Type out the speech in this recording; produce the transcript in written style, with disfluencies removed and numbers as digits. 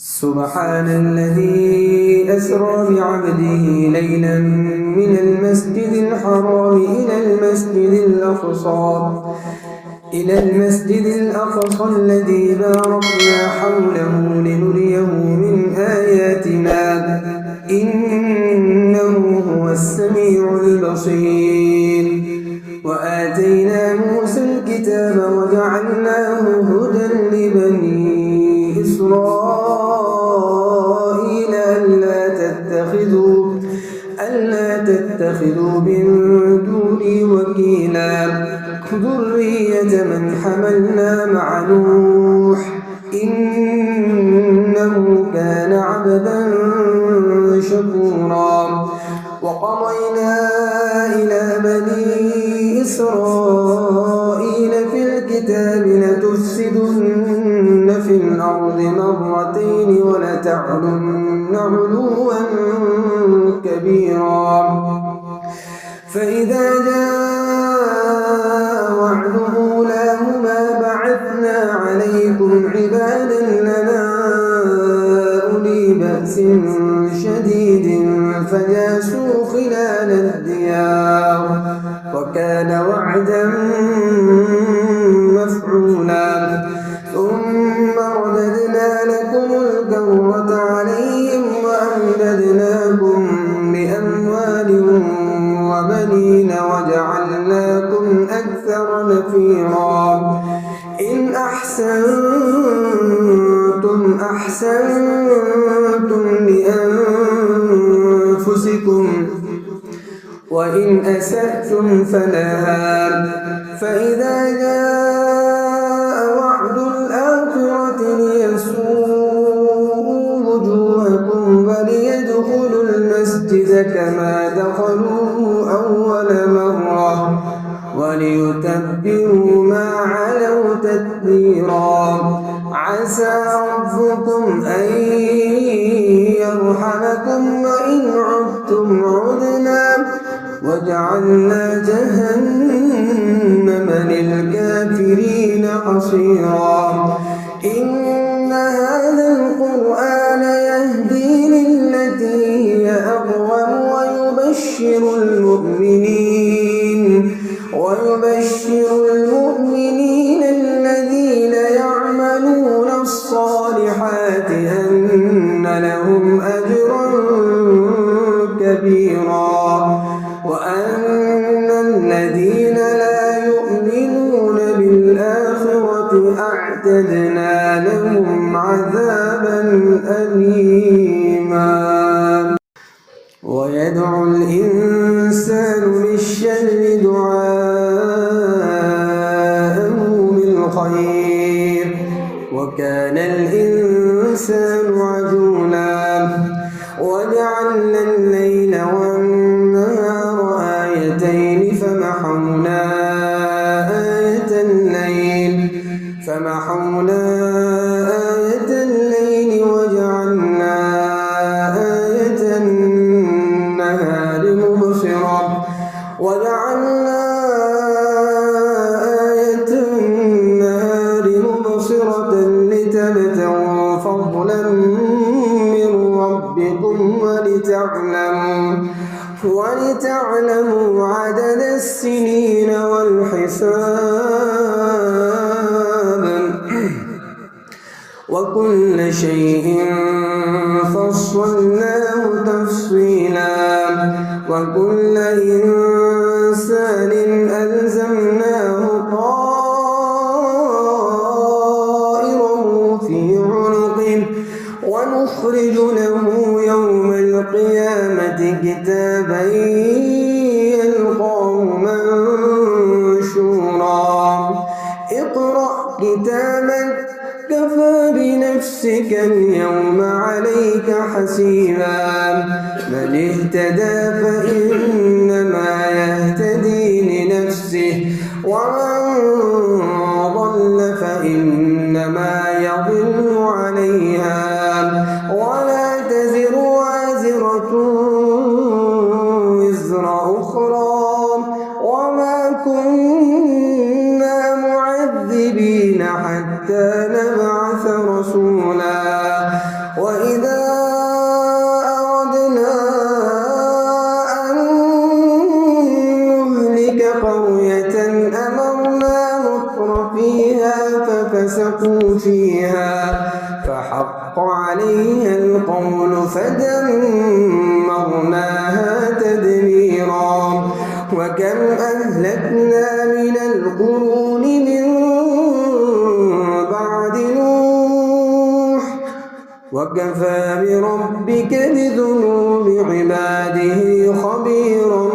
سبحان الذي أسرى بعبده ليلا من المسجد الحرام إلى المسجد الأقصى الذي باركنا حوله لنريه من آياتنا إنه هو السميع البصير. وآتينا موسى الكتاب وجعلناه هدى لبني إسرائيل ألا تتخذوا من دوني وكيلا ذرية من حملنا مع نوح إنه كان عبدا شكورا. وقضينا إلى بني إسرائيل في الكتاب لتفسدن في الأرض مرتين ولتعلن علوا كبيرا. فإذا جاء وعد أولاهما بعثنا عليكم عبادا لنا أولي بأس شديد فجاسوا خلال الديار وكان وعدا مفعولا. ثم رددنا لكم الكرة عليهم وأمددناكم بأموال وبنين وجعلناكم أكثر نفيرا. إن أحسنتم لأنفسكم وإن أسأتم فلها. فإذا جاء وعد الآخرة ليسوءوا وجوهكم وليدخلوا المسجد كما دخلوه أول مرة وليتبروا ما علوا تتبيرا. عسى ربكم أن يرحمكم وإن عدتم عدنا وجعلنا جهنم للكافرين حصيرا. إن هذا القرآن يهدي للتي هي أقوم ويبشر المؤمنين الذين يعملون الصالحات أن لهم أجرا كبيرا وأن الذين لا يؤمنون بالآخرة أعتدنا لهم عذابا أليما. ويدعو الإنسان بالشر دعاءه بالخير وكان الإنسان عجولا. وجعلنا الليل والنهار آيتين فمحونا آية الليل وجعلنا آية النهار مبصرة لتبتغوا فضلا من ربكم ولتعلموا عدد السنين والحساب وكل شيء فصلناه تفصيلا. وكل إنسان ألزمناه طائره في عنقه ونخرج له يوم القيامة كتابا يلقاه منشورا. اقرأ كتابك كفى بنفسك اليوم عليك حسيبا. من اهتدى فإنما يهتدي لنفسه ومن ضل فإنما يضل عليها ولا تزر وازرة وزر أخرى وما كنا معذبين حتى نبعث رسولا ففسقوا فيها فحق عليها القول فدمرناها تدميرا. وكم أهلكنا من القرون من بعد نوح وكفى بربك بذنوب عباده خبيرا